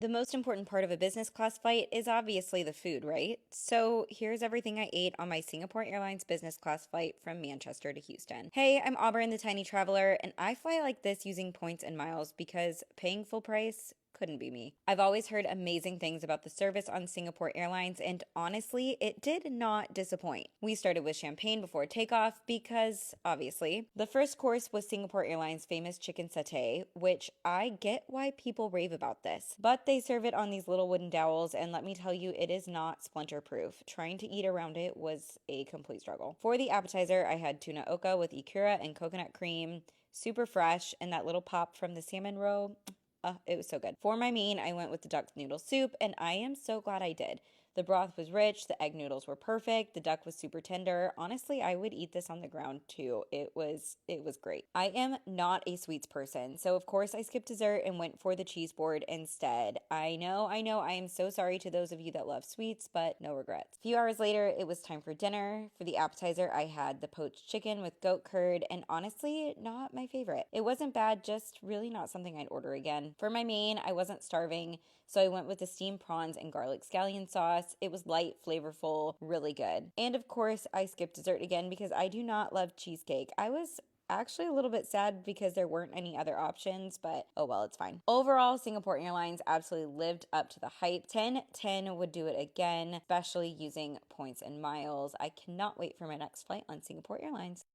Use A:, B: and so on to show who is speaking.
A: The most important part of a business class flight is obviously the food, right? So here's everything I ate on my Singapore Airlines business class flight from Manchester to Houston. Hey, I'm Auburn, the tiny traveler, and I fly like this using points and miles because paying full price couldn't be me. I've always heard amazing things about the service on Singapore Airlines, and honestly, it did not disappoint. We started with champagne before takeoff because, obviously, the first course was Singapore Airlines' famous chicken satay, which I get why people rave about this. But they serve it on these little wooden dowels, and let me tell you, it is not splinter proof. Trying to eat around it was a complete struggle. For the appetizer, I had tuna oca with ikura and coconut cream, super fresh, and that little pop from the salmon roe. It was so good. For my main, I went with the duck noodle soup, and I am so glad I did. The broth was rich, the egg noodles were perfect, the duck was super tender. Honestly, I would eat this on the ground too. It was great. I am not a sweets person, so of course I skipped dessert and went for the cheese board instead. I know, I am so sorry to those of you that love sweets, but no regrets. A few hours later, it was time for dinner. For the appetizer, I had the poached chicken with goat curd, and honestly, not my favorite. It wasn't bad, just really not something I'd order again. For my main, I wasn't starving, so I went with the steamed prawns and garlic scallion sauce. It was light, flavorful, really good. And of course, I skipped dessert again because I do not love cheesecake. I was actually a little bit sad because there weren't any other options, but oh well, it's fine. Overall, Singapore Airlines absolutely lived up to the hype. 10/10 would do it again, especially using points and miles. I cannot wait for my next flight on Singapore Airlines.